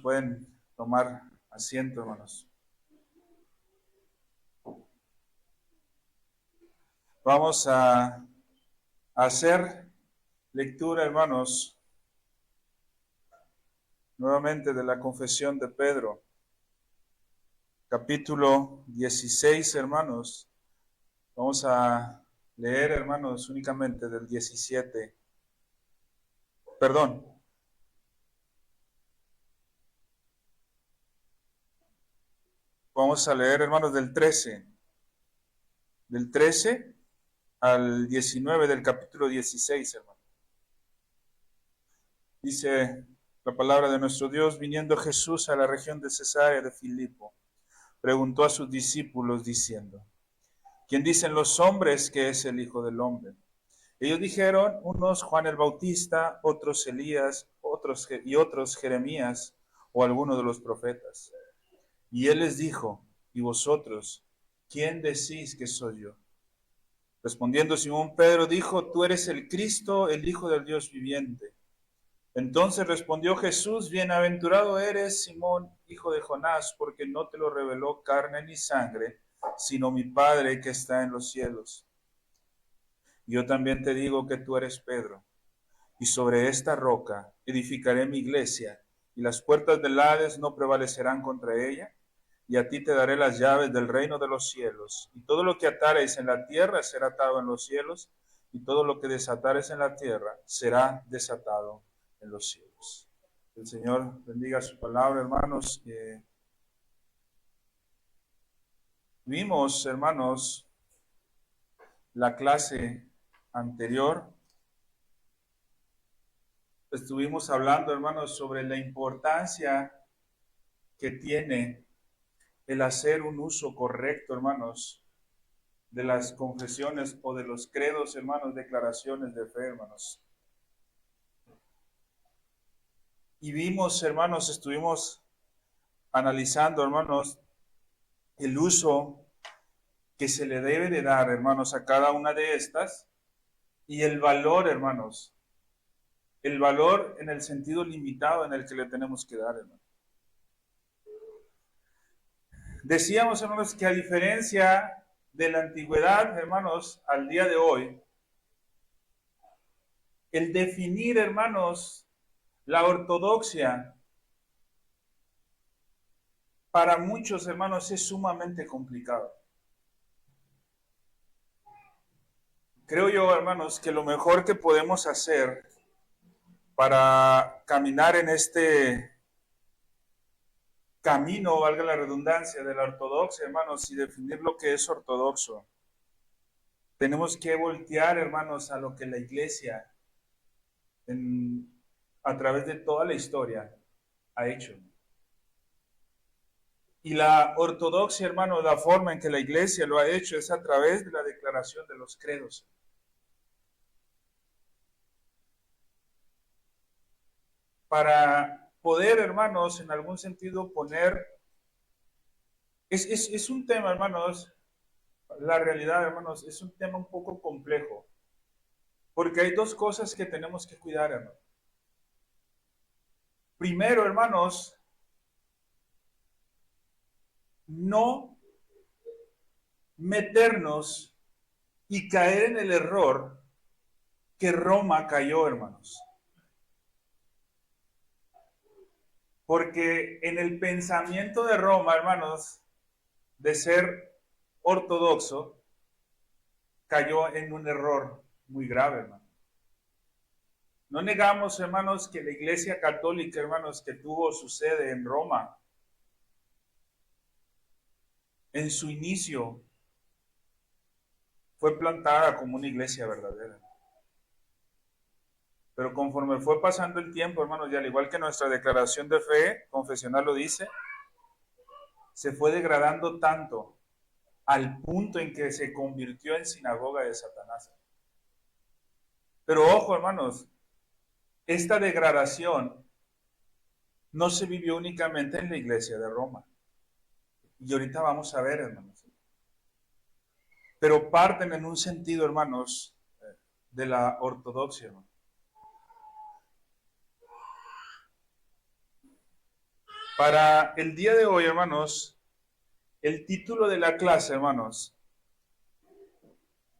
Pueden tomar asiento, hermanos. Vamos a hacer lectura, hermanos, nuevamente de la confesión de Pedro, capítulo 16, hermanos. Vamos a leer, hermanos, únicamente del 17. Perdón. Vamos a leer, hermanos, del 13. Del 13 al 19 del capítulo 16, hermanos. Dice la palabra de nuestro Dios: viniendo Jesús a la región de Cesarea de Filipo, preguntó a sus discípulos diciendo: ¿quién dicen los hombres que es el Hijo del Hombre? Ellos dijeron: unos Juan el Bautista, otros Elías, otros Jeremías o alguno de los profetas. Y él les dijo: ¿y vosotros, quién decís que soy yo? Respondiendo Simón Pedro dijo: tú eres el Cristo, el Hijo del Dios viviente. Entonces respondió Jesús: bienaventurado eres, Simón, hijo de Jonás, porque no te lo reveló carne ni sangre, sino mi Padre que está en los cielos. Yo también te digo que tú eres Pedro, y sobre esta roca edificaré mi iglesia, y las puertas del Hades no prevalecerán contra ella, y a ti te daré las llaves del reino de los cielos, y todo lo que atareis en la tierra será atado en los cielos, y todo lo que desatares en la tierra será desatado en los cielos. El Señor bendiga su palabra, hermanos. Vimos, hermanos, la clase anterior. Estuvimos hablando, hermanos, sobre la importancia que tiene el hacer un uso correcto, hermanos, de las confesiones o de los credos, hermanos, declaraciones de fe, hermanos. Y vimos, hermanos, estuvimos analizando, hermanos, el uso que se le debe de dar, hermanos, a cada una de estas, y el valor, hermanos, el valor en el sentido limitado en el que le tenemos que dar, hermanos. Decíamos, hermanos, que a diferencia de la antigüedad, hermanos, al día de hoy, el definir, hermanos, la ortodoxia, para muchos, hermanos, es sumamente complicado. Creo yo, hermanos, que lo mejor que podemos hacer para caminar en este camino, valga la redundancia, de la ortodoxia, hermanos, y definir lo que es ortodoxo, tenemos que voltear, hermanos, a lo que la iglesia a través de toda la historia ha hecho. Y la ortodoxia, hermanos, la forma en que la iglesia lo ha hecho es a través de la declaración de los credos. Para poder, hermanos, en algún sentido poner... Es un tema, hermanos, la realidad, hermanos, es un tema un poco complejo. Porque hay dos cosas que tenemos que cuidar, hermanos. Primero, hermanos, no meternos y caer en el error que Roma cayó, hermanos. Porque en el pensamiento de Roma, hermanos, de ser ortodoxo, cayó en un error muy grave, hermano. No negamos, hermanos, que la Iglesia Católica, hermanos, que tuvo su sede en Roma, en su inicio, fue plantada como una iglesia verdadera. Pero conforme fue pasando el tiempo, hermanos, y al igual que nuestra declaración de fe confesional lo dice, se fue degradando tanto al punto en que se convirtió en sinagoga de Satanás. Pero ojo, hermanos, esta degradación no se vivió únicamente en la iglesia de Roma. Y ahorita vamos a ver, hermanos. Pero parten en un sentido, hermanos, de la ortodoxia, hermanos. Para el día de hoy, hermanos, el título de la clase, hermanos,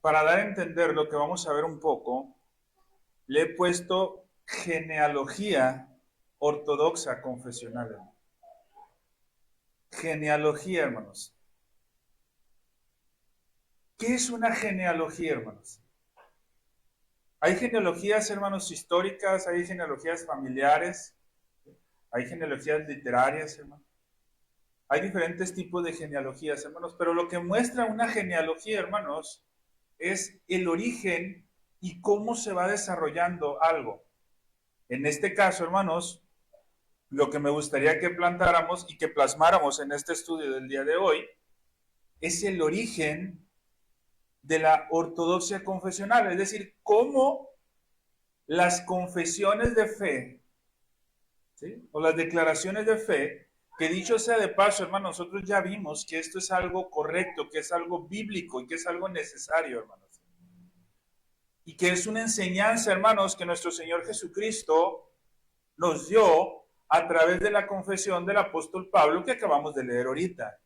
para dar a entender lo que vamos a ver un poco, le he puesto genealogía ortodoxa confesional. Genealogía, hermanos. ¿Qué es una genealogía, hermanos? Hay genealogías, hermanos, históricas, hay genealogías familiares, hay genealogías literarias, hermanos. Hay diferentes tipos de genealogías, hermanos, pero lo que muestra una genealogía, hermanos, es el origen y cómo se va desarrollando algo. En este caso, hermanos, lo que me gustaría que plantáramos y que plasmáramos en este estudio del día de hoy es el origen de la ortodoxia confesional, es decir, cómo las confesiones de fe, ¿sí?, o las declaraciones de fe, que dicho sea de paso, hermanos, nosotros ya vimos que esto es algo correcto, que es algo bíblico y que es algo necesario, hermanos. Y que es una enseñanza, hermanos, que nuestro Señor Jesucristo nos dio a través de la confesión del apóstol Pablo que acabamos de leer ahorita.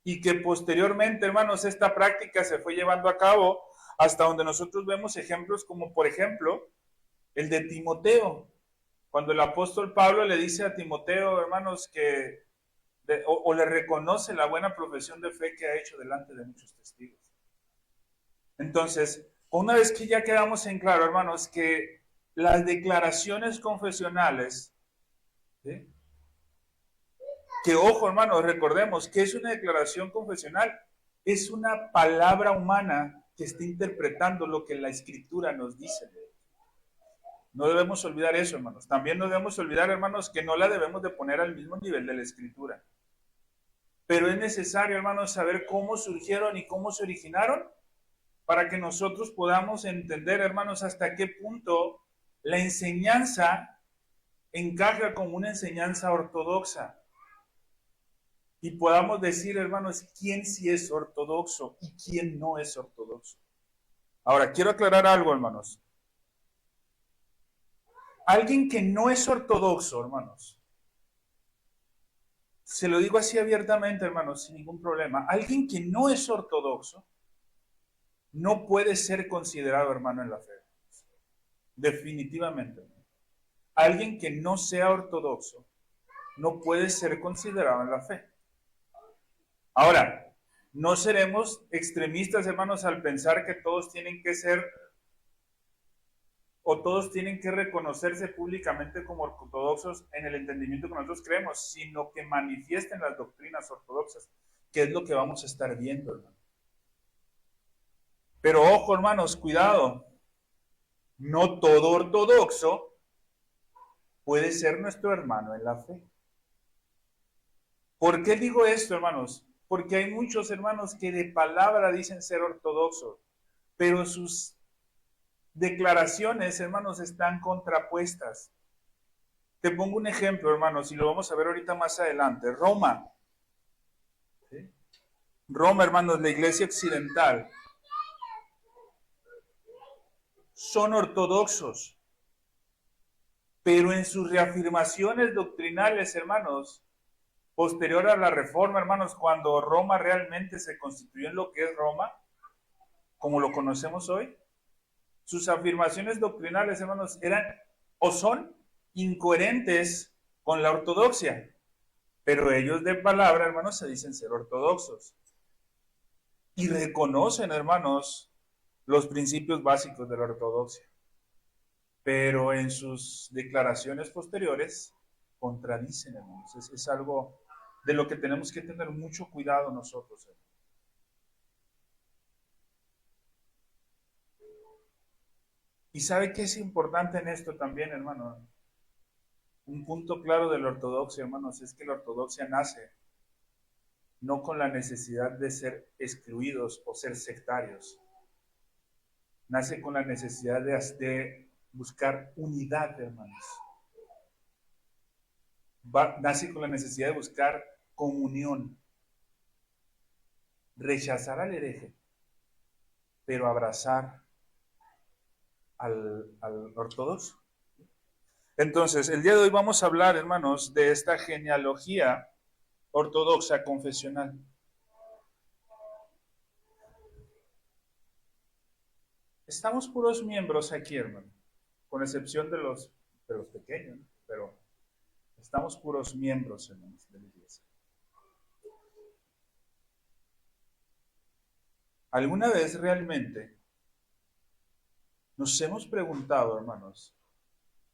Y que posteriormente, hermanos, esta práctica se fue llevando a cabo hasta donde nosotros vemos ejemplos como, por ejemplo, el de Timoteo. Cuando el apóstol Pablo le dice a Timoteo, hermanos, que o le reconoce la buena profesión de fe que ha hecho delante de muchos testigos. Entonces, una vez que ya quedamos en claro, hermanos, que las declaraciones confesionales, ¿sí?, que ojo, hermanos, recordemos que es una declaración confesional, es una palabra humana que está interpretando lo que la Escritura nos dice. No debemos olvidar eso, hermanos. También no debemos olvidar, hermanos, que no la debemos de poner al mismo nivel de la Escritura. Pero es necesario, hermanos, saber cómo surgieron y cómo se originaron para que nosotros podamos entender, hermanos, hasta qué punto la enseñanza encaja como una enseñanza ortodoxa. Y podamos decir, hermanos, quién sí es ortodoxo y quién no es ortodoxo. Ahora, quiero aclarar algo, hermanos. Alguien que no es ortodoxo, hermanos, se lo digo así abiertamente, hermanos, sin ningún problema. Alguien que no es ortodoxo no puede ser considerado hermano en la fe. Definitivamente. Alguien que no sea ortodoxo no puede ser considerado en la fe. Ahora, no seremos extremistas, hermanos, al pensar que todos tienen que ser o todos tienen que reconocerse públicamente como ortodoxos en el entendimiento que nosotros creemos, sino que manifiesten las doctrinas ortodoxas, que es lo que vamos a estar viendo, hermano. Pero ojo, hermanos, cuidado. No todo ortodoxo puede ser nuestro hermano en la fe. ¿Por qué digo esto, hermanos? Porque hay muchos hermanos que de palabra dicen ser ortodoxos, pero sus declaraciones, hermanos, están contrapuestas. Te pongo un ejemplo, hermanos, y lo vamos a ver ahorita más adelante. Roma. ¿Sí? Roma, hermanos, la iglesia occidental. Son ortodoxos, pero en sus reafirmaciones doctrinales, hermanos, posterior a la reforma, hermanos, cuando Roma realmente se constituyó en lo que es Roma, como lo conocemos hoy, sus afirmaciones doctrinales, hermanos, eran o son incoherentes con la ortodoxia, pero ellos de palabra, hermanos, se dicen ser ortodoxos y reconocen, hermanos, los principios básicos de la ortodoxia, pero en sus declaraciones posteriores contradicen, hermanos. Es algo de lo que tenemos que tener mucho cuidado nosotros, hermanos. ¿Y sabe qué es importante en esto también, hermano? Un punto claro de la ortodoxia, hermanos, es que la ortodoxia nace no con la necesidad de ser excluidos o ser sectarios. Nace con la necesidad de buscar unidad, hermanos. Nace con la necesidad de buscar comunión. Rechazar al hereje, pero abrazar al ortodoxo. Entonces, el día de hoy vamos a hablar, hermanos, de esta genealogía ortodoxa confesional. Estamos puros miembros aquí, hermano, con excepción de los pequeños, pero estamos puros miembros, hermanos, de la iglesia. ¿Alguna vez realmente nos hemos preguntado, hermanos,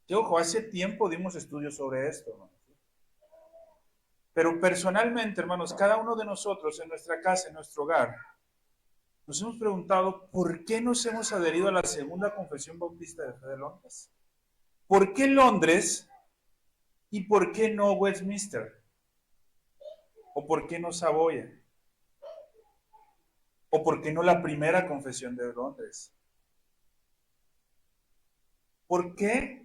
que ojo, hace tiempo dimos estudios sobre esto, hermanos? Pero personalmente, hermanos, cada uno de nosotros en nuestra casa, en nuestro hogar, nos hemos preguntado por qué nos hemos adherido a la segunda confesión bautista de fe de Londres. ¿Por qué Londres y por qué no Westminster? ¿O por qué no Saboya? ¿O por qué no la primera confesión de Londres? ¿Por qué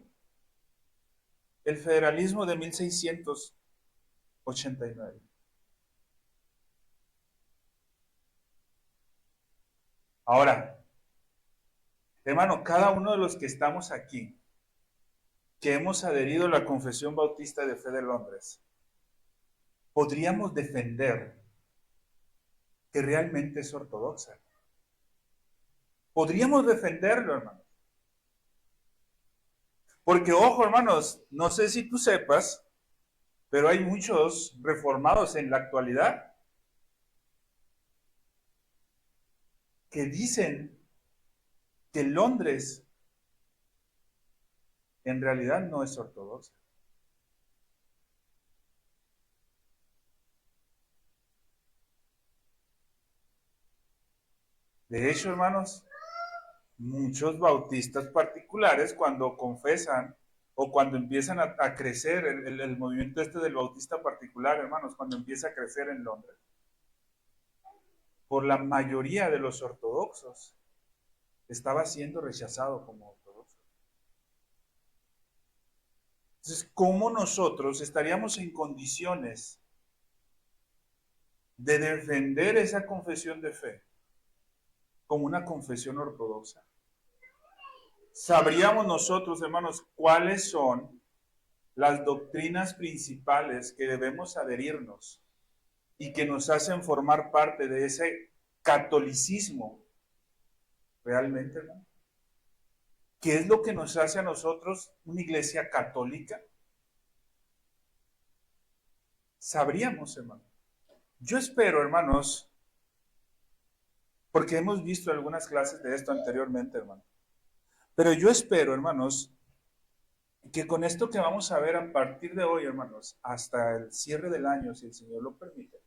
el federalismo de 1689? Ahora, hermano, cada uno de los que estamos aquí, que hemos adherido a la Confesión Bautista de Fe de Londres, podríamos defender que realmente es ortodoxa. Podríamos defenderlo, hermano. Porque, ojo, hermanos, no sé si tú sepas, pero hay muchos reformados en la actualidad que dicen que Londres en realidad no es ortodoxa. De hecho, hermanos, muchos bautistas particulares cuando confesan o cuando empiezan a crecer el movimiento este del bautista particular, hermanos, cuando empieza a crecer en Londres, por la mayoría de los ortodoxos, estaba siendo rechazado como ortodoxo. Entonces, ¿cómo nosotros estaríamos en condiciones de defender esa confesión de fe como una confesión ortodoxa? ¿Sabríamos nosotros, hermanos, cuáles son las doctrinas principales que debemos adherirnos y que nos hacen formar parte de ese catolicismo realmente, hermano? ¿Qué es lo que nos hace a nosotros una iglesia católica? Sabríamos, hermano. Yo espero, hermanos, porque hemos visto algunas clases de esto anteriormente, hermano. Pero yo espero, hermanos, que con esto que vamos a ver a partir de hoy, hermanos, hasta el cierre del año, si el Señor lo permite,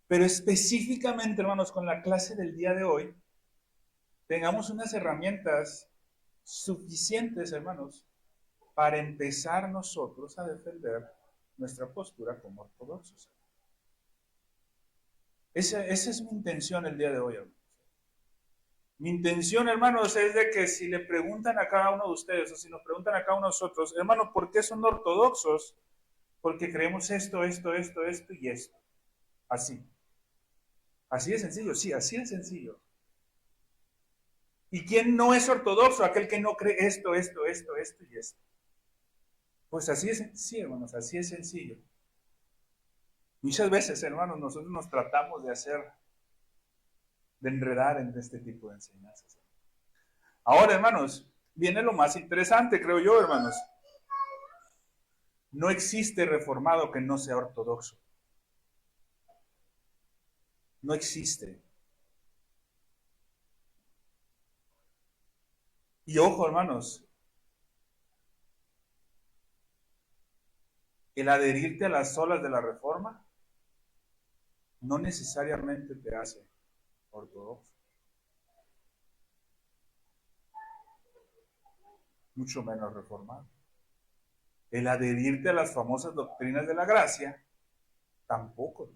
pero específicamente, hermanos, con la clase del día de hoy, tengamos unas herramientas suficientes, hermanos, para empezar nosotros a defender nuestra postura como ortodoxos. Esa es mi intención el día de hoy, hermanos. Mi intención, hermanos, es de que si le preguntan a cada uno de ustedes, o si nos preguntan a cada uno de nosotros, hermano, ¿por qué son ortodoxos? Porque creemos esto y esto. Así. Así de sencillo, sí, así de sencillo. ¿Y quién no es ortodoxo? Aquel que no cree esto y esto. Pues así es, sí, hermanos, así es sencillo. Muchas veces, hermanos, nosotros nos tratamos de enredar en este tipo de enseñanzas. Ahora, hermanos, viene lo más interesante, creo yo, hermanos. No existe reformado que no sea ortodoxo. No existe. Y ojo, hermanos, el adherirte a las olas de la reforma no necesariamente te hace ortodoxo. Mucho menos reformado. El adherirte a las famosas doctrinas de la gracia tampoco.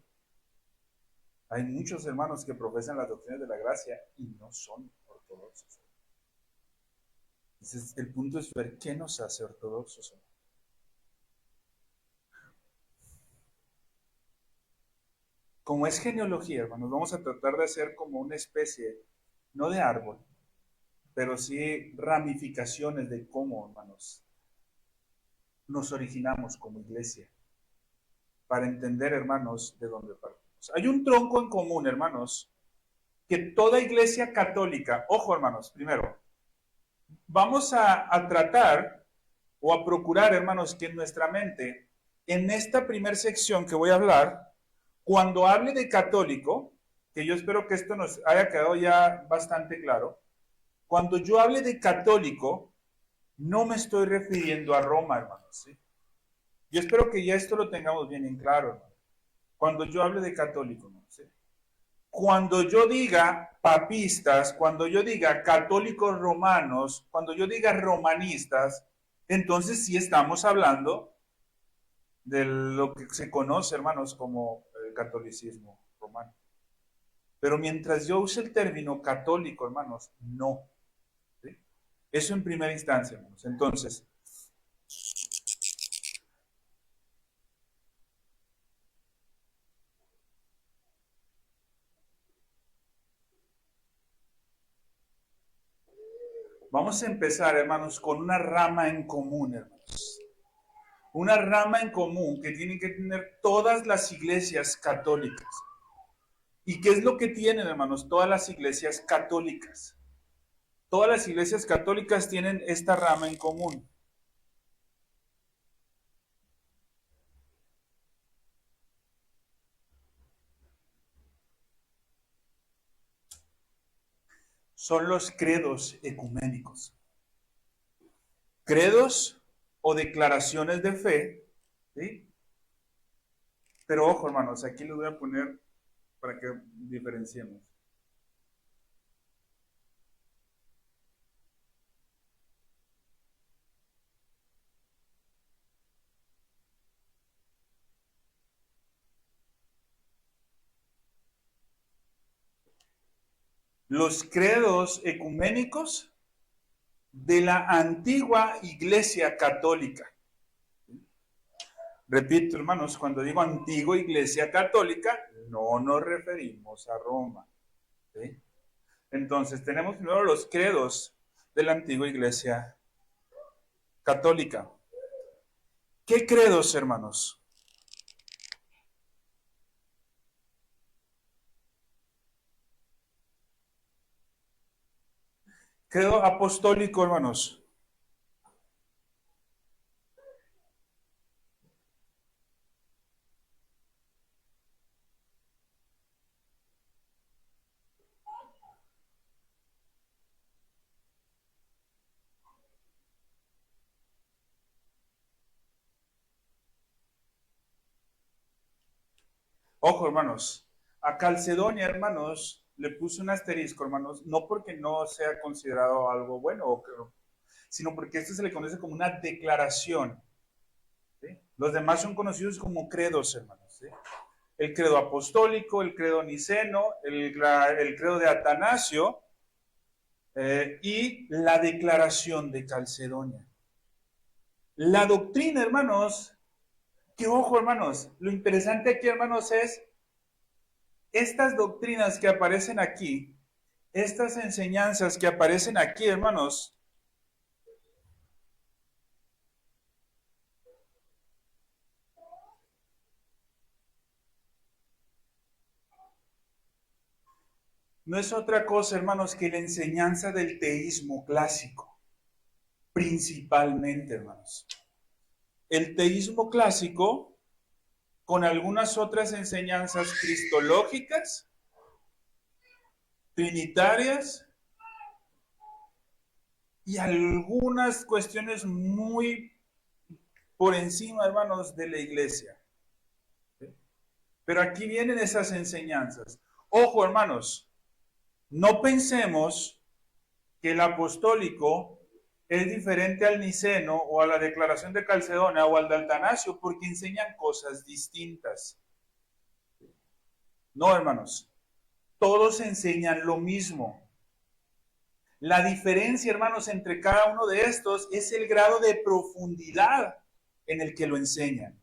Hay muchos hermanos que profesan las doctrinas de la gracia y no son ortodoxos. Entonces, el punto es ver qué nos hace ortodoxos. Como es genealogía, hermanos, vamos a tratar de hacer como una especie, no de árbol, pero sí ramificaciones de cómo, hermanos, nos originamos como iglesia, para entender, hermanos, de dónde partimos. Hay un tronco en común, hermanos, que toda iglesia católica, ojo, hermanos, primero, vamos a tratar o a procurar, hermanos, que en nuestra mente, en esta primera sección que voy a hablar, cuando hable de católico, que yo espero que esto nos haya quedado ya bastante claro, cuando yo hable de católico, no me estoy refiriendo a Roma, hermanos. ¿Sí? Yo espero que ya esto lo tengamos bien en claro, hermanos. Cuando yo hable de católico, ¿no? ¿Sí? Cuando yo diga papistas, cuando yo diga católicos romanos, cuando yo diga romanistas, entonces sí estamos hablando de lo que se conoce, hermanos, como el catolicismo romano. Pero mientras yo use el término católico, hermanos, no. ¿Sí? Eso en primera instancia, hermanos. Entonces, vamos a empezar, hermanos, con una rama en común, hermanos. Una rama en común que tienen que tener todas las iglesias católicas. ¿Y qué es lo que tienen, hermanos? Todas las iglesias católicas. Todas las iglesias católicas tienen esta rama en común. Son los credos ecuménicos. Credos o declaraciones de fe, ¿sí? Pero ojo, hermanos, aquí les voy a poner para que diferenciemos. Los credos ecuménicos de la antigua Iglesia Católica. Repito, hermanos, cuando digo antigua Iglesia Católica, no nos referimos a Roma. ¿Sí? Entonces, tenemos primero los credos de la antigua Iglesia Católica. ¿Qué credos, hermanos? Credo apostólico, hermanos. Ojo, hermanos, a Calcedonia, hermanos, le puse un asterisco, hermanos, no porque no sea considerado algo bueno, sino porque esto se le conoce como una declaración. ¿Sí? Los demás son conocidos como credos, hermanos. ¿Sí? El credo apostólico, el credo niceno, el credo de Atanasio y la declaración de Calcedonia. La doctrina, hermanos, que ojo, hermanos, lo interesante aquí, hermanos, es estas doctrinas que aparecen aquí, estas enseñanzas que aparecen aquí, hermanos, no es otra cosa, hermanos, que la enseñanza del teísmo clásico, principalmente, hermanos. El teísmo clásico, con algunas otras enseñanzas cristológicas, trinitarias y algunas cuestiones muy por encima, hermanos, de la iglesia. ¿Sí? Pero aquí vienen esas enseñanzas. Ojo, hermanos, no pensemos que el apostólico es diferente al niceno o a la declaración de Calcedonia o al de Atanasio porque enseñan cosas distintas. No, hermanos, todos enseñan lo mismo. La diferencia, hermanos, entre cada uno de estos es el grado de profundidad en el que lo enseñan.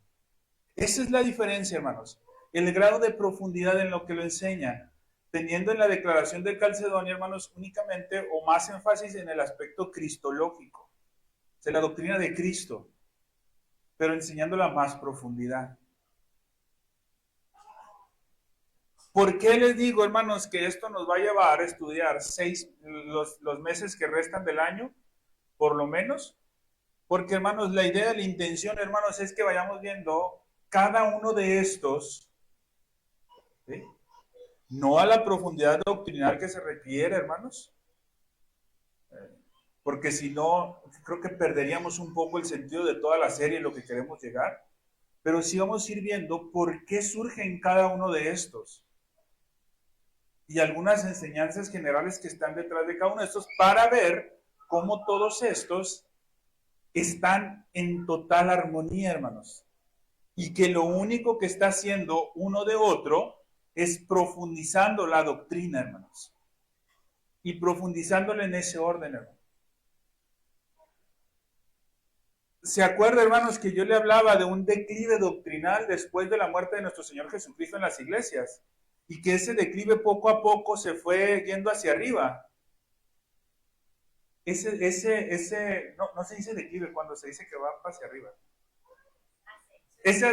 Esa es la diferencia, hermanos. El grado de profundidad en lo que lo enseñan, teniendo en la declaración de Calcedonia, hermanos, únicamente o más énfasis en el aspecto cristológico, de la doctrina de Cristo. pero enseñándola a más profundidad. ¿Por qué les digo, hermanos, que esto nos va a llevar a estudiar los meses que restan del año, por lo menos? Porque, hermanos, la idea, la intención, hermanos, es que vayamos viendo cada uno de estos, ¿sí? No a la profundidad doctrinal que se requiere, hermanos, porque si no, creo que perderíamos un poco el sentido de toda la serie y lo que queremos llegar, pero sí vamos a ir viendo por qué surgen cada uno de estos y algunas enseñanzas generales que están detrás de cada uno de estos para ver cómo todos estos están en total armonía, hermanos, y que lo único que está haciendo uno de otro es profundizando la doctrina, hermanos, y profundizándole en ese orden, hermanos. ¿Se acuerda, hermanos, que yo le hablaba de un declive doctrinal después de la muerte de nuestro Señor Jesucristo en las iglesias? Y que ese declive poco a poco se fue yendo hacia arriba. No se dice declive cuando se dice que va hacia arriba. Ese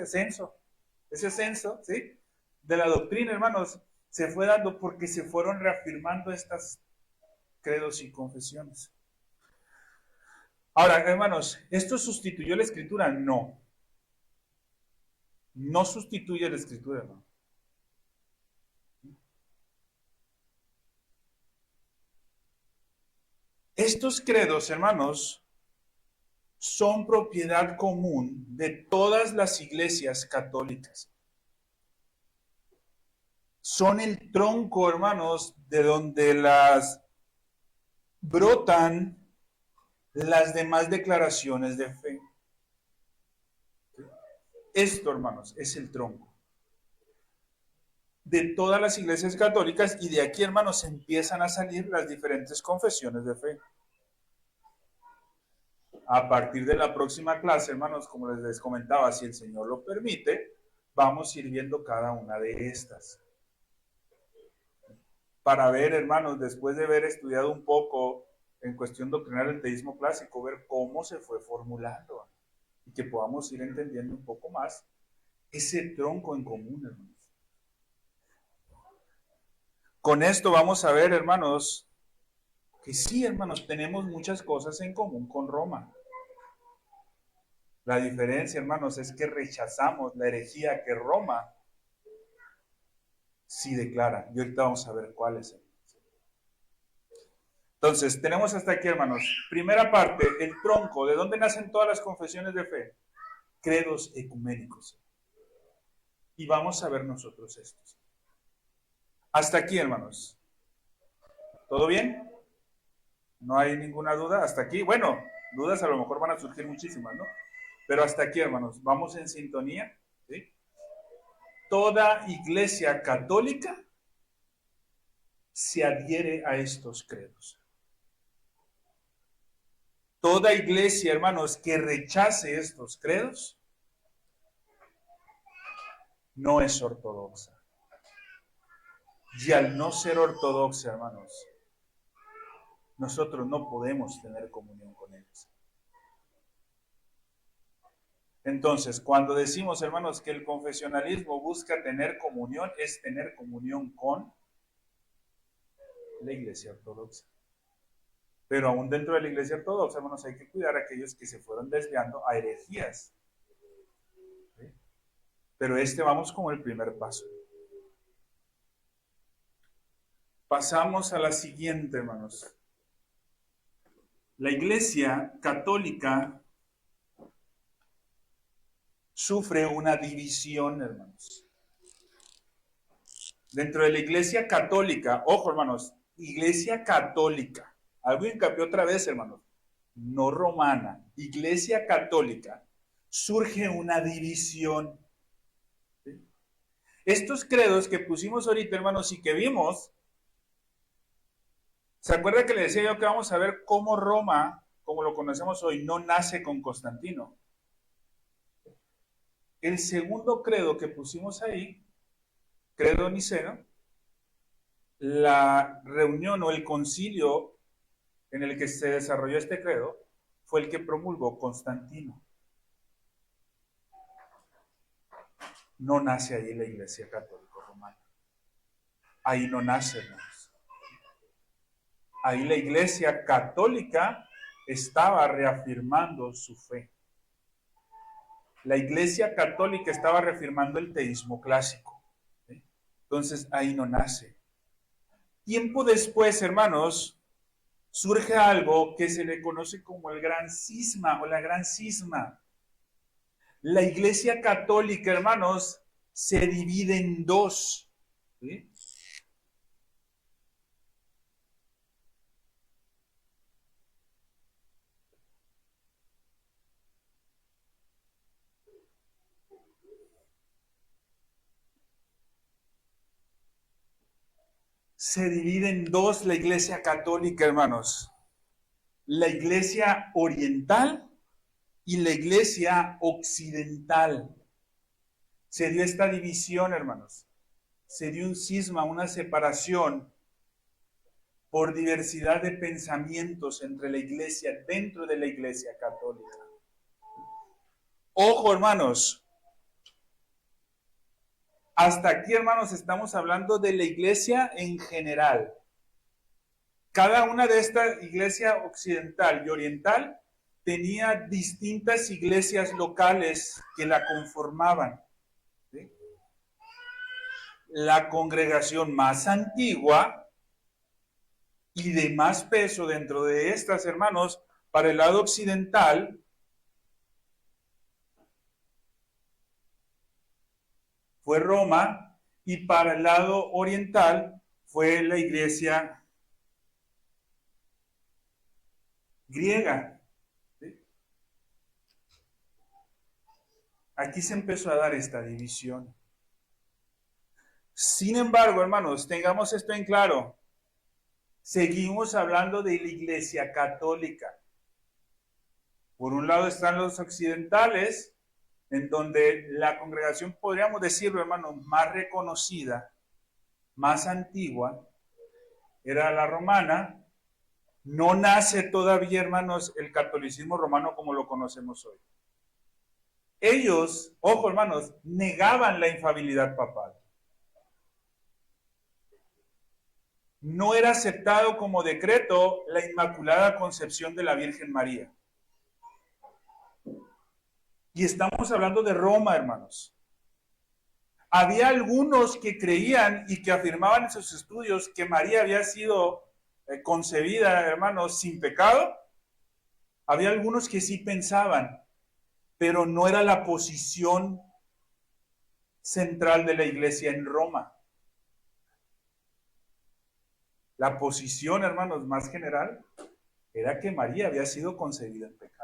ascenso, ¿sí? De la doctrina, hermanos, se fue dando porque se fueron reafirmando estas credos y confesiones. Ahora, hermanos, ¿esto sustituyó la escritura? No. No sustituye la escritura, hermano. Estos credos, hermanos, son propiedad común de todas las iglesias católicas. Son el tronco, hermanos, de donde las brotan las demás declaraciones de fe. Esto, hermanos, es el tronco de todas las iglesias católicas y de aquí, hermanos, empiezan a salir las diferentes confesiones de fe. A partir de la próxima clase, hermanos, como les comentaba, si el Señor lo permite, vamos a ir viendo cada una de estas. Para ver, hermanos, después de haber estudiado un poco en cuestión doctrinal del teísmo clásico, ver cómo se fue formulando y que podamos ir entendiendo un poco más ese tronco en común, hermanos. Con esto vamos a ver, hermanos, que sí, hermanos, tenemos muchas cosas en común con Roma. La diferencia, hermanos, es que rechazamos la herejía que Roma sí declara. Y ahorita vamos a ver cuál es. Entonces, tenemos hasta aquí, hermanos. Primera parte, el tronco. ¿De dónde nacen todas las confesiones de fe? Credos ecuménicos. Y vamos a ver nosotros estos. Hasta aquí, hermanos. ¿Todo bien? ¿No hay ninguna duda? Hasta aquí. Bueno, dudas a lo mejor van a surgir muchísimas, ¿no? Pero hasta aquí, hermanos. Vamos en sintonía. ¿Sí? Toda iglesia católica se adhiere a estos credos. Toda iglesia, hermanos, que rechace estos credos, no es ortodoxa. Y al no ser ortodoxa, hermanos, nosotros no podemos tener comunión con ellos. Entonces, cuando decimos, hermanos, que el confesionalismo busca tener comunión, es tener comunión con la iglesia ortodoxa. Pero aún dentro de la iglesia ortodoxa, hermanos, hay que cuidar a aquellos que se fueron desviando a herejías. ¿Sí? Pero vamos como el primer paso. Pasamos a la siguiente, hermanos. La iglesia católica sufre una división, hermanos. Dentro de la iglesia católica, ojo, hermanos, iglesia católica. Algo hincapié otra vez, hermanos. No romana, iglesia católica. Surge una división. ¿Sí? Estos credos que pusimos ahorita, hermanos, y que vimos, ¿se acuerda que le decía yo que vamos a ver cómo Roma, como lo conocemos hoy, no nace con Constantino? El segundo credo que pusimos ahí, credo niceno, la reunión o el concilio en el que se desarrolló este credo fue el que promulgó Constantino. no nace ahí la Iglesia Católica Romana. Ahí no nace, hermanos. Ahí la Iglesia Católica estaba reafirmando su fe. La Iglesia Católica estaba reafirmando el teísmo clásico. ¿Sí? Entonces ahí no nace. Tiempo después, hermanos, surge algo que se le conoce como el gran cisma o la gran cisma. La Iglesia Católica, hermanos, se divide en dos. ¿Sí? Se divide en dos la Iglesia Católica, hermanos. La Iglesia Oriental y la Iglesia Occidental. Se dio esta división, hermanos. Se dio un cisma, una separación por diversidad de pensamientos entre la Iglesia, dentro de la Iglesia Católica. Ojo, hermanos. Hasta aquí, hermanos, estamos hablando de la Iglesia en general. Cada una de esta Iglesia occidental y oriental tenía distintas iglesias locales que la conformaban. ¿Sí? La congregación más antigua y de más peso dentro de estas, hermanos, para el lado occidental, fue Roma, y para el lado oriental fue la Iglesia griega. ¿Sí? Aquí se empezó a dar esta división. Sin embargo, hermanos, tengamos esto en claro. Seguimos hablando de la Iglesia Católica. Por un lado están los occidentales, en donde la congregación, podríamos decirlo, hermanos, más reconocida, más antigua, era la romana. No nace todavía, hermanos, el catolicismo romano como lo conocemos hoy. Ellos, ojo, hermanos, negaban la infalibilidad papal. No era aceptado como decreto la Inmaculada Concepción de la Virgen María. Y estamos hablando de Roma, hermanos. Había algunos que creían y que afirmaban en sus estudios que María había sido concebida, hermanos, sin pecado. Había algunos que sí pensaban, pero no era la posición central de la iglesia en Roma. La posición, hermanos, más general era que María había sido concebida en pecado.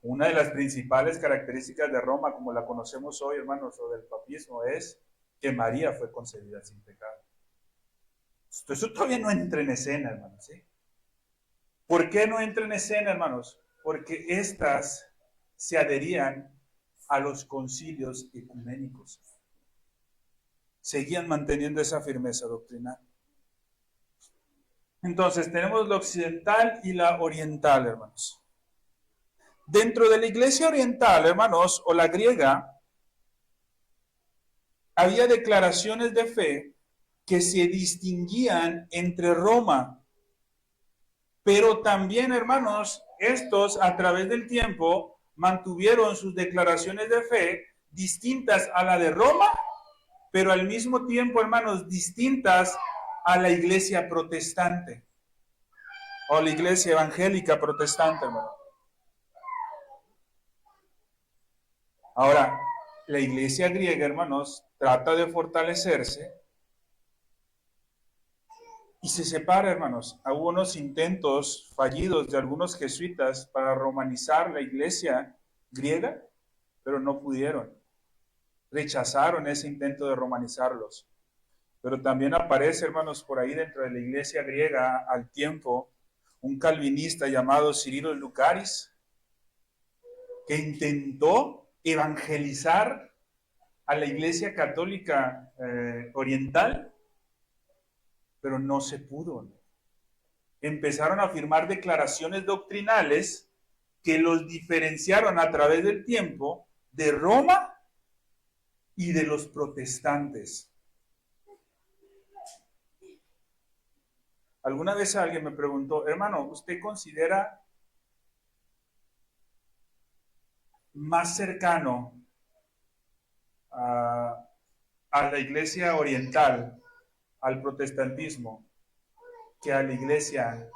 Una de las principales características de Roma, como la conocemos hoy, hermanos, o del papismo, es que María fue concebida sin pecado. Eso todavía no entra en escena, hermanos. ¿Sí? ¿Por qué no entra en escena, hermanos? Porque estas se adherían a los concilios ecuménicos. Seguían manteniendo esa firmeza doctrinal. Entonces, tenemos la occidental y la oriental, hermanos. Dentro de la iglesia oriental, hermanos, o la griega, había declaraciones de fe que se distinguían entre Roma, pero también, hermanos, estos a través del tiempo mantuvieron sus declaraciones de fe distintas a la de Roma, pero al mismo tiempo, hermanos, distintas a la iglesia protestante o la iglesia evangélica protestante, hermanos. Ahora, la iglesia griega, hermanos, trata de fortalecerse y se separa, hermanos. Hubo unos intentos fallidos de algunos jesuitas para romanizar la iglesia griega, pero no pudieron. Rechazaron ese intento de romanizarlos. Pero también aparece, hermanos, por ahí dentro de la iglesia griega al tiempo, un calvinista llamado Cirilo Lucaris, que intentó evangelizar a la iglesia católica oriental, pero no se pudo. Empezaron a firmar declaraciones doctrinales que los diferenciaron a través del tiempo de Roma y de los protestantes. Alguna vez alguien me preguntó, hermano, ¿usted considera más cercano a la iglesia oriental, al protestantismo, que a la iglesia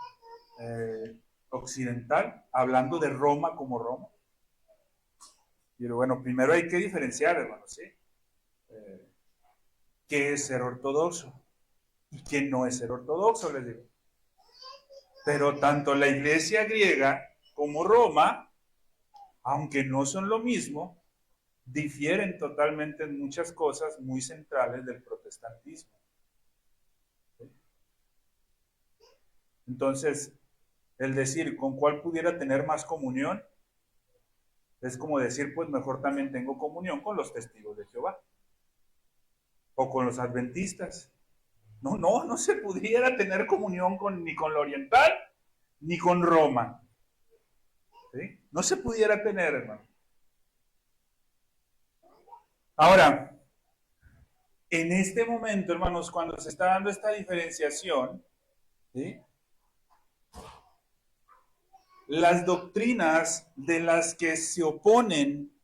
occidental, hablando de Roma como Roma? Pero bueno, primero hay que diferenciar, hermano, ¿sí? ¿Qué es ser ortodoxo? ¿Y qué no es ser ortodoxo? Les digo. Pero tanto la iglesia griega como Roma, aunque no son lo mismo, difieren totalmente en muchas cosas muy centrales del protestantismo. ¿Sí? Entonces, el decir con cuál pudiera tener más comunión, es como decir, pues mejor también tengo comunión con los testigos de Jehová o con los adventistas. No se pudiera tener comunión ni con lo oriental ni con Roma. ¿Sí? No se pudiera tener, hermano. Ahora, en este momento, hermanos, cuando se está dando esta diferenciación, ¿sí?, las doctrinas de las que se oponen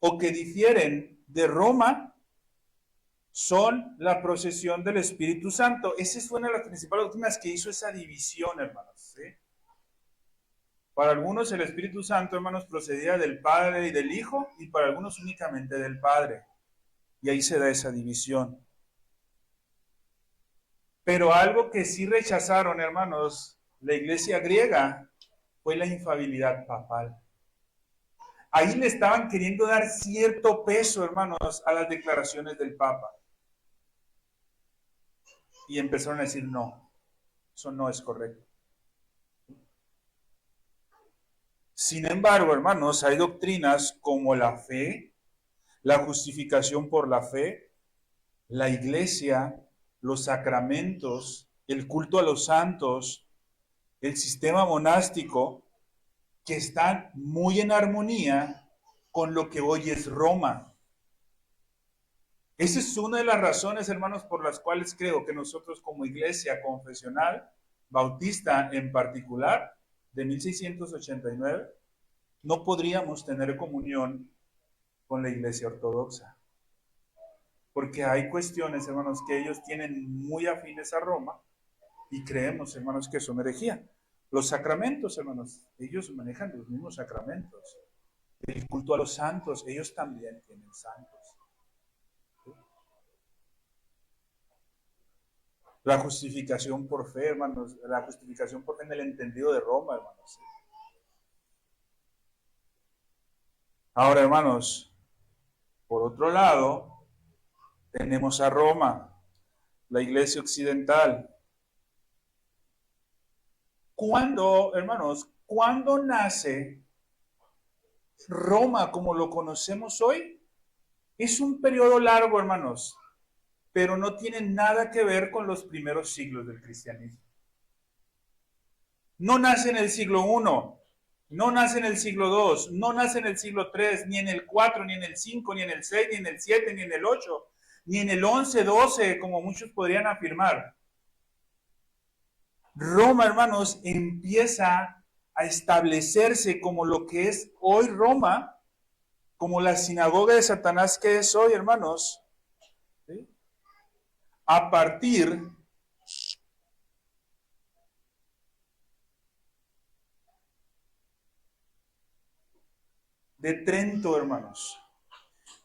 o que difieren de Roma son la procesión del Espíritu Santo. Esa fue una de las principales doctrinas que hizo esa división, hermanos. ¿Sí? Para algunos el Espíritu Santo, hermanos, procedía del Padre y del Hijo, y para algunos únicamente del Padre. Y ahí se da esa división. Pero algo que sí rechazaron, hermanos, la iglesia griega, fue la infalibilidad papal. Ahí le estaban queriendo dar cierto peso, hermanos, a las declaraciones del Papa. Y empezaron a decir, no, eso no es correcto. Sin embargo, hermanos, hay doctrinas como la fe, la justificación por la fe, la iglesia, los sacramentos, el culto a los santos, el sistema monástico, que están muy en armonía con lo que hoy es Roma. Esa es una de las razones, hermanos, por las cuales creo que nosotros como iglesia confesional, bautista en particular, de 1689, no podríamos tener comunión con la iglesia ortodoxa. Porque hay cuestiones, hermanos, que ellos tienen muy afines a Roma y creemos, hermanos, que son herejía. Los sacramentos, hermanos, ellos manejan los mismos sacramentos. El culto a los santos, ellos también tienen santos. La justificación por fe, hermanos, la justificación por fe en el entendido de Roma, hermanos. Ahora, hermanos, por otro lado, tenemos a Roma, la iglesia occidental. ¿Cuándo, hermanos, cuándo nace Roma como lo conocemos hoy? Es un periodo largo, hermanos, pero no tiene nada que ver con los primeros siglos del cristianismo. No nace en el siglo I, no nace en el siglo II, no nace en el siglo III, ni en el IV, ni en el V, ni en el VI, ni en el VII, ni en el VIII, ni en el XI, XII, como muchos podrían afirmar. Roma, hermanos, empieza a establecerse como lo que es hoy Roma, como la sinagoga de Satanás que es hoy, hermanos, ¿sí?, a partir de Trento, hermanos,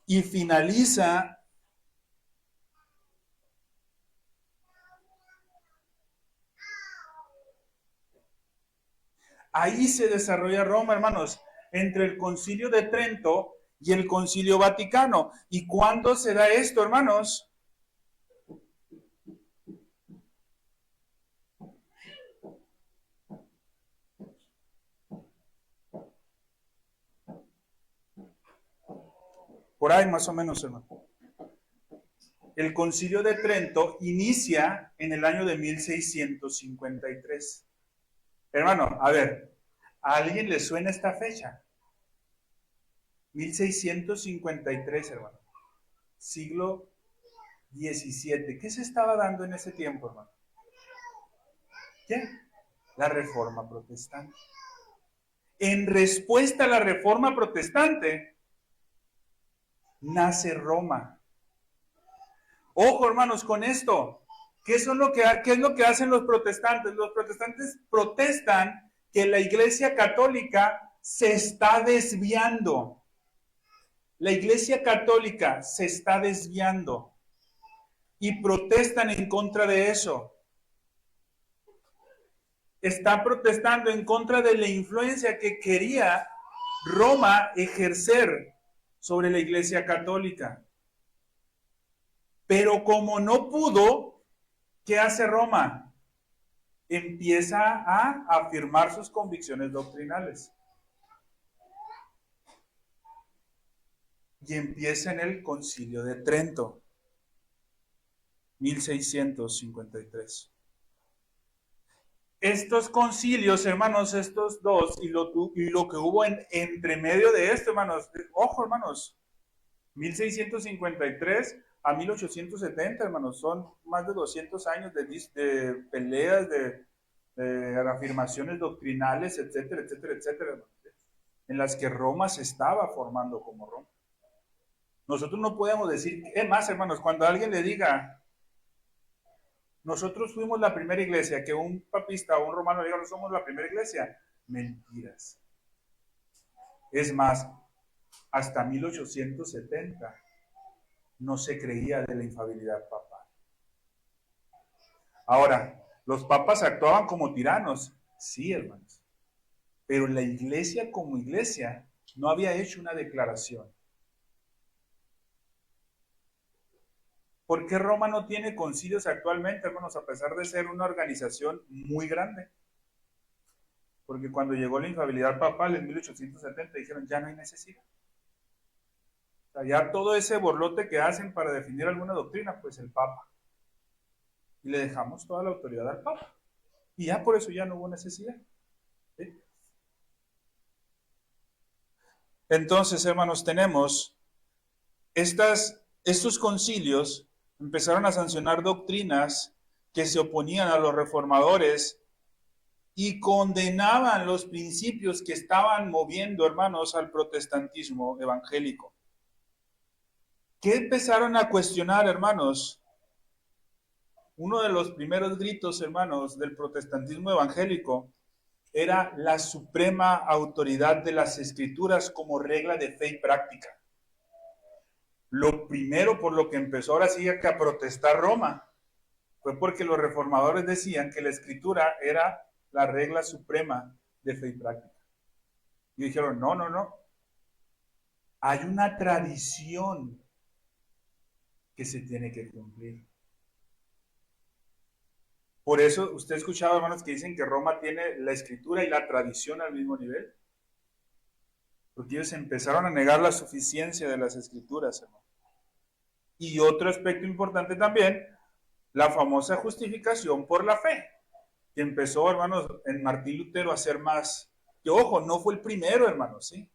y finaliza ahí se desarrolla Roma, hermanos, entre el Concilio de Trento y el Concilio Vaticano. ¿Y cuándo se da esto, hermanos? Por ahí más o menos, hermano. El Concilio de Trento inicia en el año de 1653. Hermano, a ver, ¿a alguien le suena esta fecha? 1653, hermano. Siglo XVII. ¿Qué se estaba dando en ese tiempo, hermano? ¿Qué? La Reforma Protestante. En respuesta a la Reforma Protestante, nace Roma. Ojo, hermanos, con esto. ¿Qué es lo que hacen los protestantes? Los protestantes protestan que la Iglesia Católica se está desviando. La Iglesia Católica se está desviando. Y protestan en contra de eso. Está protestando en contra de la influencia que quería Roma ejercer sobre la Iglesia Católica. Pero como no pudo, ¿qué hace Roma? Empieza a afirmar sus convicciones doctrinales. Y empieza en el Concilio de Trento, 1653. Estos concilios, hermanos, estos dos, y lo que hubo entre medio de esto, hermanos, ojo, hermanos, 1653 a 1870, hermanos, son más de 200 años de peleas, de afirmaciones doctrinales, etcétera, etcétera, etcétera, hermanos, en las que Roma se estaba formando como Roma. Nosotros no podemos decir, es más, hermanos, cuando alguien le diga, nosotros fuimos la primera iglesia, que un papista o un romano le diga, no somos la primera iglesia, mentiras. Es más, hasta 1870 no se creía de la infalibilidad papal. Ahora, ¿los papas actuaban como tiranos? Sí, hermanos. Pero la iglesia como iglesia no había hecho una declaración. ¿Por qué Roma no tiene concilios actualmente, hermanos, a pesar de ser una organización muy grande? Porque cuando llegó la infalibilidad papal en 1870 dijeron, ya no hay necesidad. O sea, ya todo ese borlote que hacen para definir alguna doctrina, pues el Papa. Y le dejamos toda la autoridad al Papa. Y ya por eso ya no hubo necesidad. ¿Sí? Entonces, hermanos, tenemos estos concilios empezaron a sancionar doctrinas que se oponían a los reformadores y condenaban los principios que estaban moviendo, hermanos, al protestantismo evangélico. ¿Qué empezaron a cuestionar, hermanos? Uno de los primeros gritos, hermanos, del protestantismo evangélico era la suprema autoridad de las Escrituras como regla de fe y práctica. Lo primero por lo que empezó ahora sí a protestar Roma fue porque los reformadores decían que la Escritura era la regla suprema de fe y práctica. Y dijeron, no, no, no. Hay una tradición que se tiene que cumplir. Por eso, usted ha escuchado, hermanos, que dicen que Roma tiene la Escritura y la tradición al mismo nivel. Porque ellos empezaron a negar la suficiencia de las Escrituras, hermano. Y otro aspecto importante también, la famosa justificación por la fe, que empezó, hermanos, en Martín Lutero a hacer más. Que ojo, no fue el primero, hermanos, ¿sí?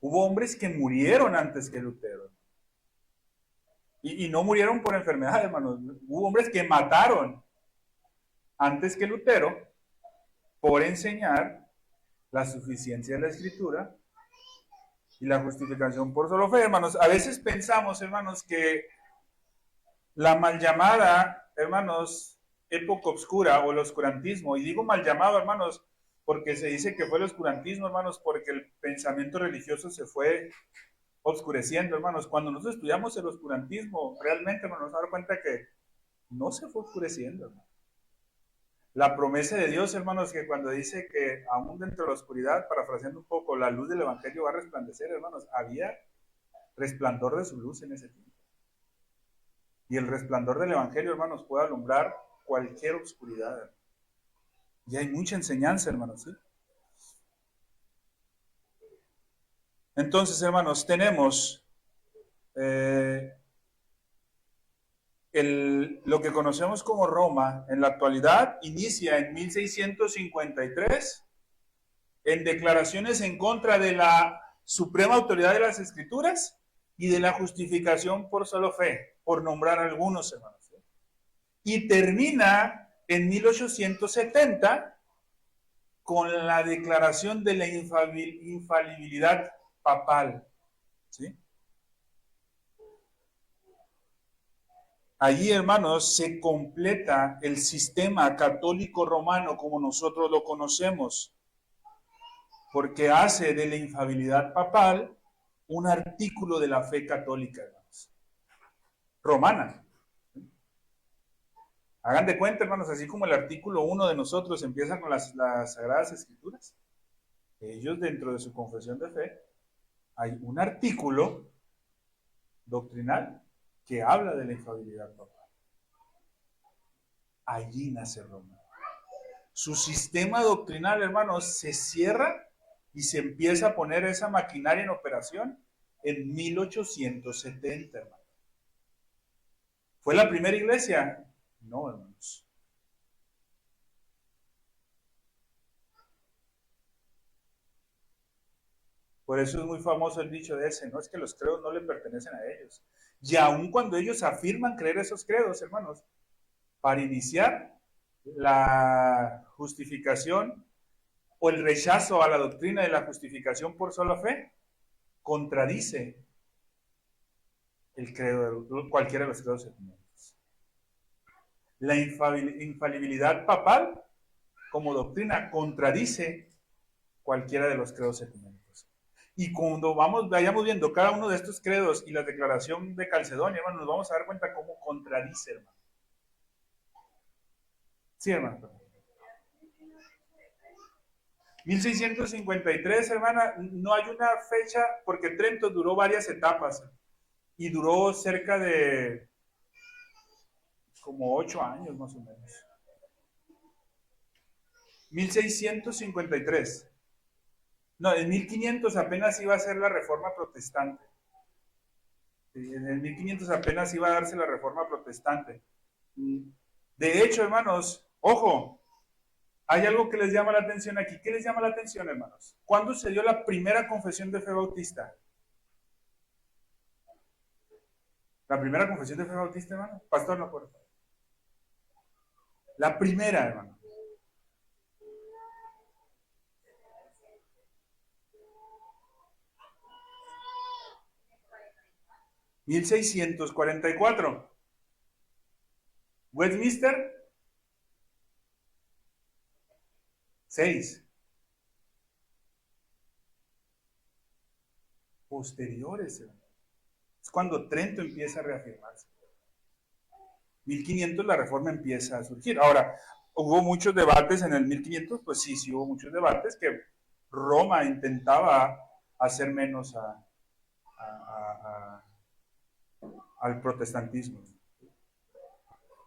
Hubo hombres que murieron antes que Lutero. Y no murieron por enfermedad, hermanos. Hubo hombres que mataron antes que Lutero por enseñar la suficiencia de la Escritura y la justificación por solo fe, hermanos. A veces pensamos, hermanos, que la mal llamada, hermanos, época oscura o el oscurantismo, y digo mal llamado, hermanos, porque se dice que fue el oscurantismo, hermanos, porque el pensamiento religioso se fue oscureciendo, hermanos. Cuando nosotros estudiamos el oscurantismo, realmente, hermanos, nos damos cuenta que no se fue oscureciendo, hermanos. La promesa de Dios, hermanos, que cuando dice que aún dentro de la oscuridad, parafraseando un poco, la luz del Evangelio va a resplandecer, hermanos, había resplandor de su luz en ese tiempo. Y el resplandor del Evangelio, hermanos, puede alumbrar cualquier oscuridad. Y hay mucha enseñanza, hermanos, ¿sí? Entonces, hermanos, tenemos lo que conocemos como Roma en la actualidad inicia en 1653 en declaraciones en contra de la suprema autoridad de las Escrituras y de la justificación por solo fe, por nombrar algunos, hermanos. Y termina en 1870 con la declaración de la infalibilidad papal. ¿Sí? Allí, hermanos, se completa el sistema católico romano como nosotros lo conocemos, porque hace de la infalibilidad papal un artículo de la fe católica, hermanos, romana. Hagan de cuenta, hermanos, así como el artículo 1 de nosotros empieza con las Sagradas Escrituras, ellos dentro de su confesión de fe hay un artículo doctrinal que habla de la infalibilidad papal. Allí nace Roma. Su sistema doctrinal, hermanos, se cierra y se empieza a poner esa maquinaria en operación en 1870, hermanos. ¿Fue la primera iglesia? No, hermanos. Por eso es muy famoso el dicho de ese, ¿no? Es que los credos no le pertenecen a ellos. Y aun cuando ellos afirman creer esos credos, hermanos, para iniciar la justificación o el rechazo a la doctrina de la justificación por sola fe, contradice el credo de cualquiera de los credos ecuménicos. La infalibilidad papal como doctrina contradice cualquiera de los credos ecuménicos. Y cuando vayamos viendo cada uno de estos credos y la declaración de Calcedonia, hermano, nos vamos a dar cuenta cómo contradice, hermano. Sí, hermano. 1653, hermana, no hay una fecha porque Trento duró varias etapas y duró cerca de como 8 años más o menos. 1653. No, en 1500 apenas iba a ser la reforma protestante. En el 1500 apenas iba a darse la reforma protestante. De hecho, hermanos, ojo, hay algo que les llama la atención aquí. ¿Qué les llama la atención, hermanos? ¿Cuándo se dio la primera confesión de fe bautista? La primera confesión de fe bautista, hermano. Pastor, no puedo. La primera, hermano. ¿1644? Westminster, 6. Posteriores, hermano. Es cuando Trento empieza a reafirmarse. 1500 la reforma empieza a surgir. Ahora, hubo muchos debates en el 1500, pues sí, sí hubo muchos debates que Roma intentaba hacer menos al protestantismo.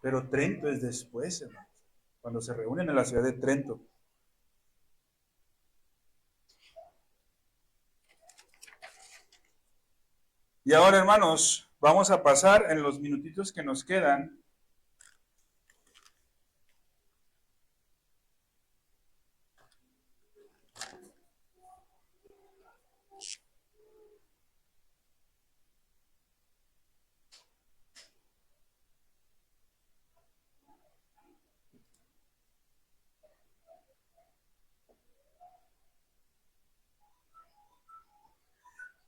Pero Trento es después, hermanos, cuando se reúnen en la ciudad de Trento. Y ahora, hermanos, vamos a pasar en los minutitos que nos quedan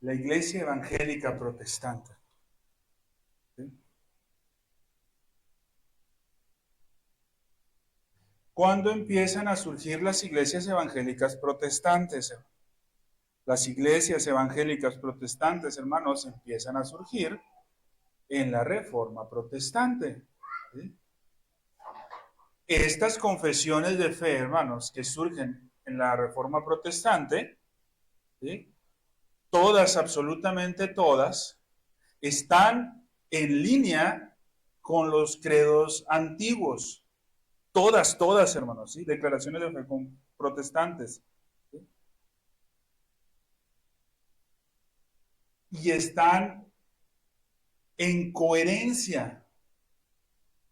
la iglesia evangélica protestante. ¿Sí? ¿Cuándo empiezan a surgir las iglesias evangélicas protestantes? Las iglesias evangélicas protestantes, hermanos, empiezan a surgir en la Reforma Protestante. ¿Sí? Estas confesiones de fe, hermanos, que surgen en la Reforma Protestante, ¿sí? Todas, absolutamente todas, están en línea con los credos antiguos. Todas, todas, hermanos, ¿sí? Declaraciones de fe con protestantes. ¿Sí? Y están en coherencia,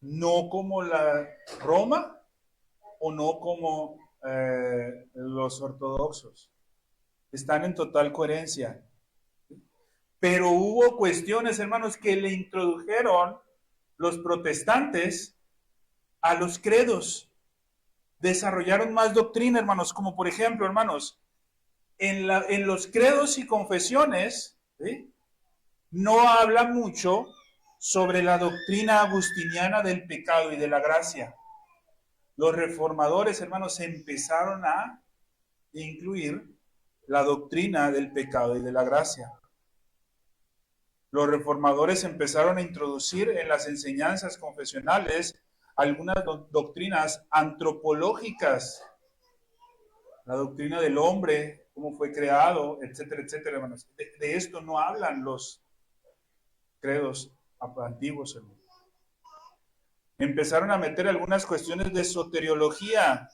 no como la Roma o no como los ortodoxos. están en total coherencia. Pero hubo cuestiones, hermanos, que le introdujeron los protestantes a los credos. Desarrollaron más doctrina, hermanos, como por ejemplo, hermanos, en los credos y confesiones, ¿sí?, no habla mucho sobre la doctrina agustiniana del pecado y de la gracia. Los reformadores, hermanos, empezaron a incluir la doctrina del pecado y de la gracia. Los reformadores empezaron a introducir en las enseñanzas confesionales algunas doctrinas antropológicas, la doctrina del hombre, cómo fue creado, etcétera, etcétera, hermanos. De esto no hablan los credos antiguos, hermanos. Empezaron a meter algunas cuestiones de soteriología,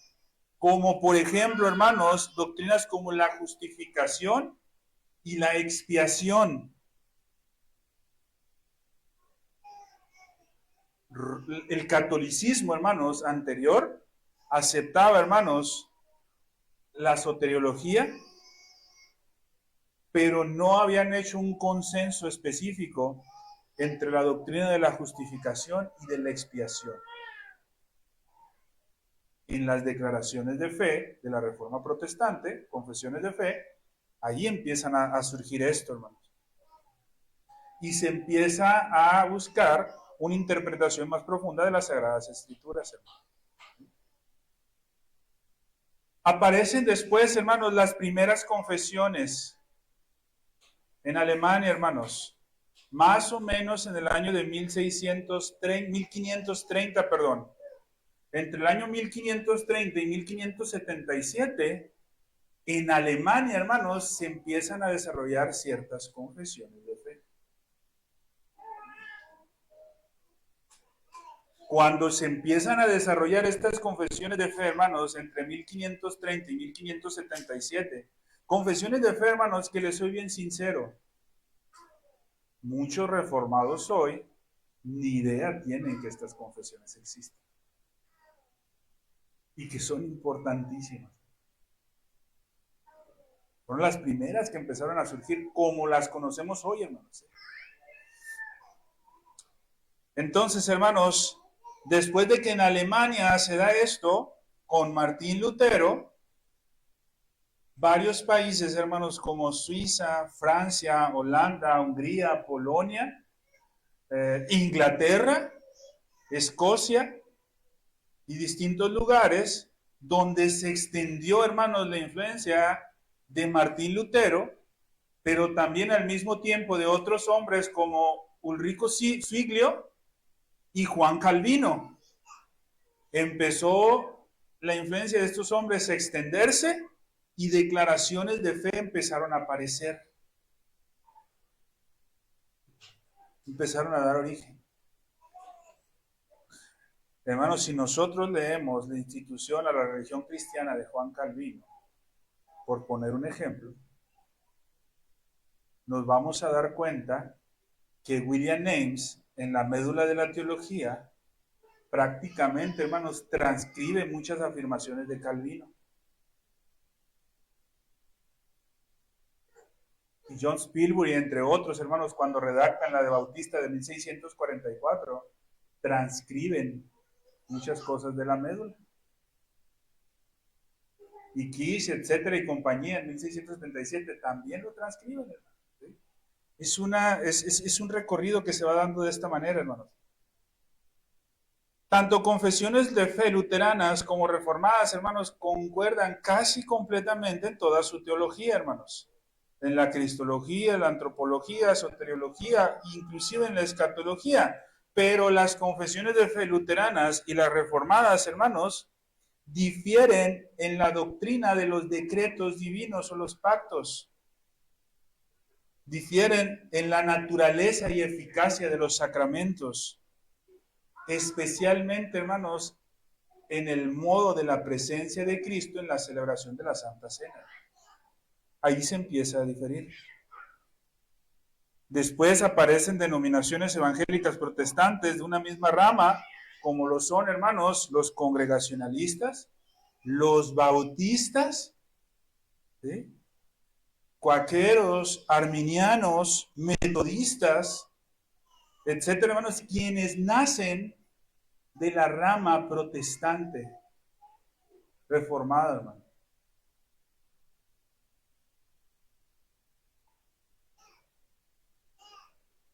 como por ejemplo, hermanos, doctrinas como la justificación y la expiación. El catolicismo, hermanos, anterior, aceptaba, hermanos, la soteriología, pero no habían hecho un consenso específico entre la doctrina de la justificación y de la expiación. En las declaraciones de fe de la Reforma Protestante, confesiones de fe, ahí empiezan a surgir esto, hermanos. Y se empieza a buscar una interpretación más profunda de las Sagradas Escrituras, hermanos. Aparecen después, hermanos, las primeras confesiones en Alemania, hermanos, más o menos en el año de 1530, perdón. Entre el año 1530 y 1577, en Alemania, hermanos, se empiezan a desarrollar ciertas confesiones de fe. Cuando se empiezan a desarrollar estas confesiones de fe, hermanos, entre 1530 y 1577, confesiones de fe, hermanos, que les soy bien sincero, muchos reformados hoy ni idea tienen que estas confesiones existen y que son importantísimas. Fueron las primeras que empezaron a surgir como las conocemos hoy, hermanos. Entonces, hermanos, después de que en Alemania se da esto, con Martín Lutero, varios países, hermanos, como Suiza, Francia, Holanda, Hungría, Polonia, Inglaterra, Escocia y distintos lugares donde se extendió, hermanos, la influencia de Martín Lutero, pero también al mismo tiempo de otros hombres como Ulrico Zwinglio y Juan Calvino. Empezó la influencia de estos hombres a extenderse y declaraciones de fe empezaron a aparecer. Empezaron a dar origen. Hermanos, si nosotros leemos la Institución a la Religión Cristiana de Juan Calvino, por poner un ejemplo, nos vamos a dar cuenta que William James, en la médula de la teología, prácticamente, hermanos, transcribe muchas afirmaciones de Calvino. Y John Spilbury, entre otros, hermanos, cuando redactan la de Bautista de 1644, transcriben muchas cosas de la médula. Y Kish, etcétera, y compañía, en 1677, también lo transcriben, hermanos. ¿Sí? Es un recorrido que se va dando de esta manera, hermanos. Tanto confesiones de fe luteranas como reformadas, hermanos, concuerdan casi completamente en toda su teología, hermanos. En la cristología, la antropología, soteriología, inclusive en la escatología. Pero las confesiones de fe luteranas y las reformadas, hermanos, difieren en la doctrina de los decretos divinos o los pactos. Difieren en la naturaleza y eficacia de los sacramentos. Especialmente, hermanos, en el modo de la presencia de Cristo en la celebración de la Santa Cena. Ahí se empieza a diferir. Después aparecen denominaciones evangélicas protestantes de una misma rama, como lo son, hermanos, los congregacionalistas, los bautistas, ¿sí?, cuaqueros, arminianos, metodistas, etcétera, hermanos, quienes nacen de la rama protestante reformada, hermano.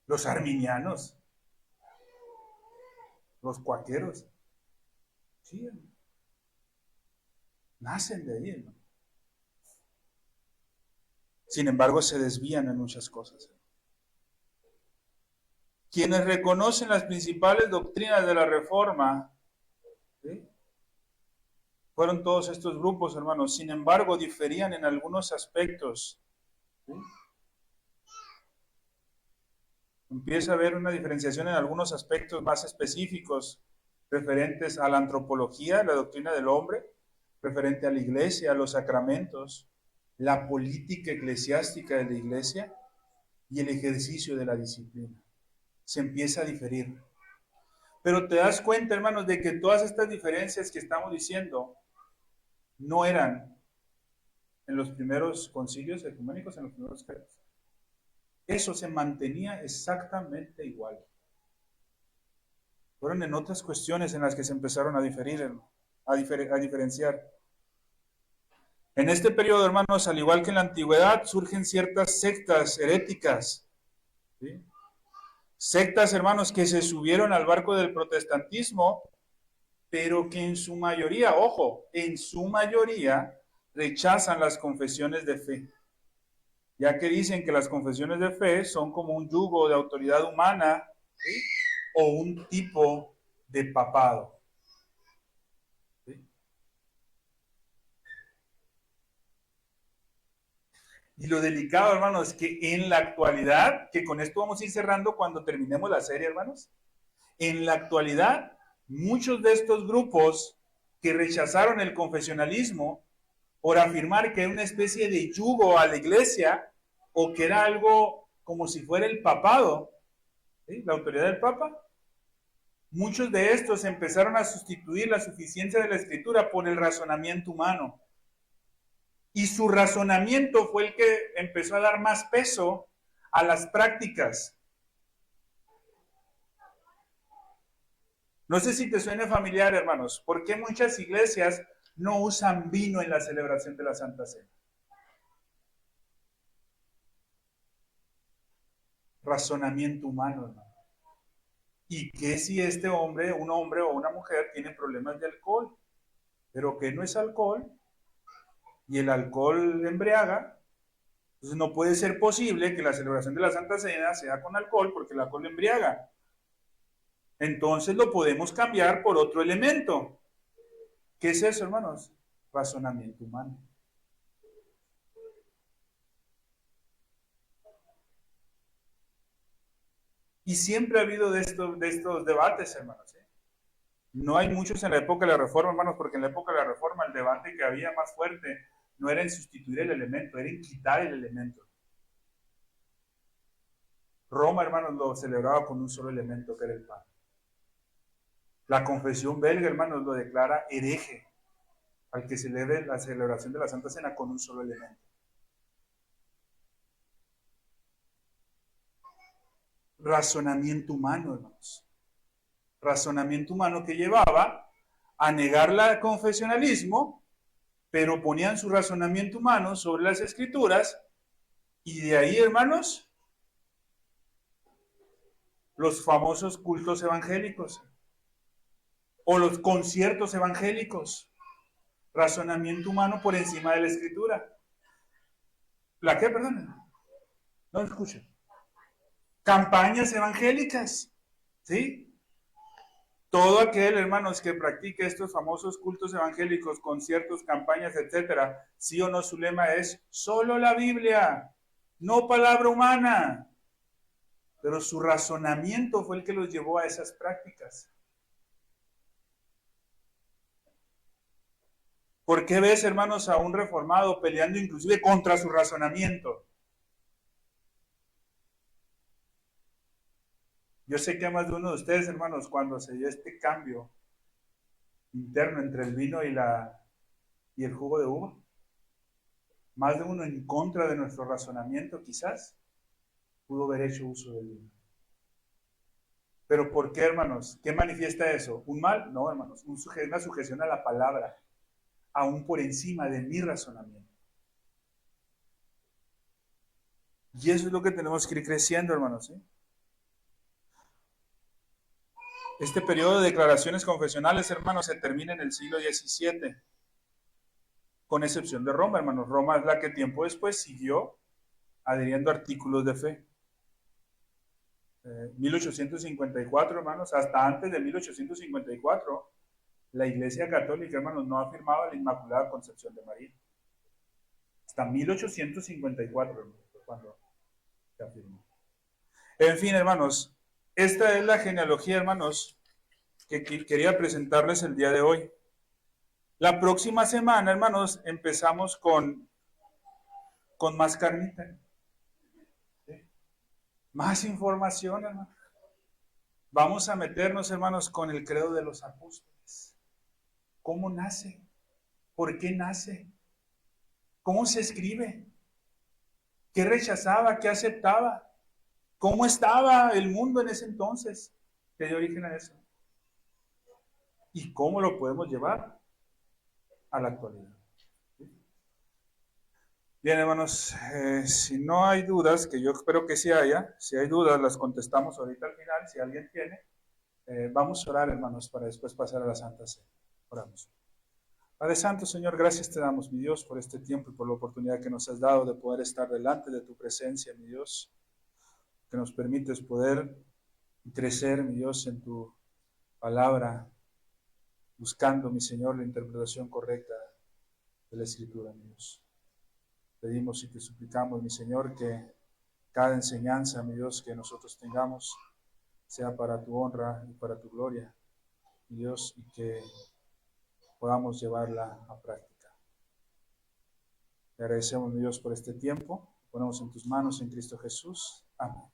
Los arminianos, los cuaqueros, sí, hermano, nacen de ahí, hermano. Sin embargo, se desvían en muchas cosas. Quienes reconocen las principales doctrinas de la Reforma, ¿sí?, fueron todos estos grupos, hermanos. Sin embargo, diferían en algunos aspectos, ¿sí? Empieza a haber una diferenciación en algunos aspectos más específicos referentes a la antropología, la doctrina del hombre, referente a la iglesia, a los sacramentos, la política eclesiástica de la iglesia y el ejercicio de la disciplina. Se empieza a diferir. Pero te das cuenta, hermanos, de que todas estas diferencias que estamos diciendo no eran en los primeros concilios ecuménicos, en los primeros credos. Eso se mantenía exactamente igual. Fueron en otras cuestiones en las que se empezaron a diferir, a diferenciar. En este periodo, hermanos, al igual que en la antigüedad, surgen ciertas sectas heréticas, ¿sí? Sectas, hermanos, que se subieron al barco del protestantismo, pero que en su mayoría, ojo, en su mayoría rechazan las confesiones de fe, ya que dicen que las confesiones de fe son como un yugo de autoridad humana, ¿sí?, o un tipo de papado, ¿sí? Y lo delicado, hermanos, es que en la actualidad, que con esto vamos a ir cerrando cuando terminemos la serie, hermanos, en la actualidad, muchos de estos grupos que rechazaron el confesionalismo por afirmar que era una especie de yugo a la iglesia o que era algo como si fuera el papado, ¿sí?, la autoridad del papa, muchos de estos empezaron a sustituir la suficiencia de la escritura por el razonamiento humano. Y su razonamiento fue el que empezó a dar más peso a las prácticas. No sé si te suena familiar, hermanos. ¿Por qué muchas iglesias no usan vino en la celebración de la Santa Cena? Razonamiento humano, hermano. ¿Y qué si este hombre, un hombre o una mujer, tiene problemas de alcohol? Pero que no es alcohol y el alcohol embriaga. Entonces no puede ser posible que la celebración de la Santa Cena sea con alcohol porque el alcohol embriaga. Entonces lo podemos cambiar por otro elemento. ¿Qué es eso, hermanos? Razonamiento humano. Y siempre ha habido de estos debates, hermanos, ¿eh? No hay muchos en la época de la Reforma, hermanos, porque en la época de la Reforma el debate que había más fuerte no era en sustituir el elemento, era en quitar el elemento. Roma, hermanos, lo celebraba con un solo elemento, que era el pan. La confesión belga, hermanos, lo declara hereje al que celebre la celebración de la Santa Cena con un solo elemento. Razonamiento humano, hermanos. Razonamiento humano que llevaba a negar el confesionalismo, pero ponían su razonamiento humano sobre las escrituras, y de ahí, hermanos, los famosos cultos evangélicos o los conciertos evangélicos. Razonamiento humano por encima de la escritura. ¿La qué, perdón? No lo escucho. Campañas evangélicas, ¿sí? Todo aquel, hermanos, que practique estos famosos cultos evangélicos, conciertos, campañas, etcétera, sí o no, su lema es solo la Biblia, no palabra humana. Pero su razonamiento fue el que los llevó a esas prácticas. ¿Por qué ves, hermanos, a un reformado peleando inclusive contra su razonamiento? Yo sé que a más de uno de ustedes, hermanos, cuando se dio este cambio interno entre el vino y el jugo de uva, más de uno en contra de nuestro razonamiento quizás, pudo haber hecho uso del vino. ¿Pero por qué, hermanos? ¿Qué manifiesta eso? ¿Un mal? No, hermanos, una sujeción a la palabra, aún por encima de mi razonamiento. Y eso es lo que tenemos que ir creciendo, hermanos. Este periodo de declaraciones confesionales, hermanos, se termina en el siglo XVII, con excepción de Roma, hermanos. Roma es la que tiempo después siguió adhiriendo artículos de fe. 1854, hermanos, hasta antes de 1854, la Iglesia Católica, hermanos, no afirmaba la Inmaculada Concepción de María. Hasta 1854, hermanos, cuando se afirmó. En fin, hermanos, esta es la genealogía, hermanos, que quería presentarles el día de hoy. La próxima semana, hermanos, empezamos con más carnita. ¿Sí? Más información, hermanos. Vamos a meternos, hermanos, con el credo de los apóstoles. ¿Cómo nace? ¿Por qué nace? ¿Cómo se escribe? ¿Qué rechazaba? ¿Qué aceptaba? ¿Cómo estaba el mundo en ese entonces que dio origen a eso? ¿Y cómo lo podemos llevar a la actualidad? Bien, hermanos, si no hay dudas, que yo espero que sí haya, si hay dudas las contestamos ahorita al final, si alguien tiene, vamos a orar, hermanos, para después pasar a la Santa Cena. Oramos. Padre Santo, Señor, gracias te damos, mi Dios, por este tiempo y por la oportunidad que nos has dado de poder estar delante de tu presencia, mi Dios, que nos permites poder crecer, mi Dios, en tu palabra, buscando, mi Señor, la interpretación correcta de la Escritura, mi Dios. Pedimos y te suplicamos, mi Señor, que cada enseñanza, mi Dios, que nosotros tengamos sea para tu honra y para tu gloria, mi Dios, y que podamos llevarla a práctica. Te agradecemos, mi Dios, por este tiempo. Ponemos en tus manos en Cristo Jesús. Amén.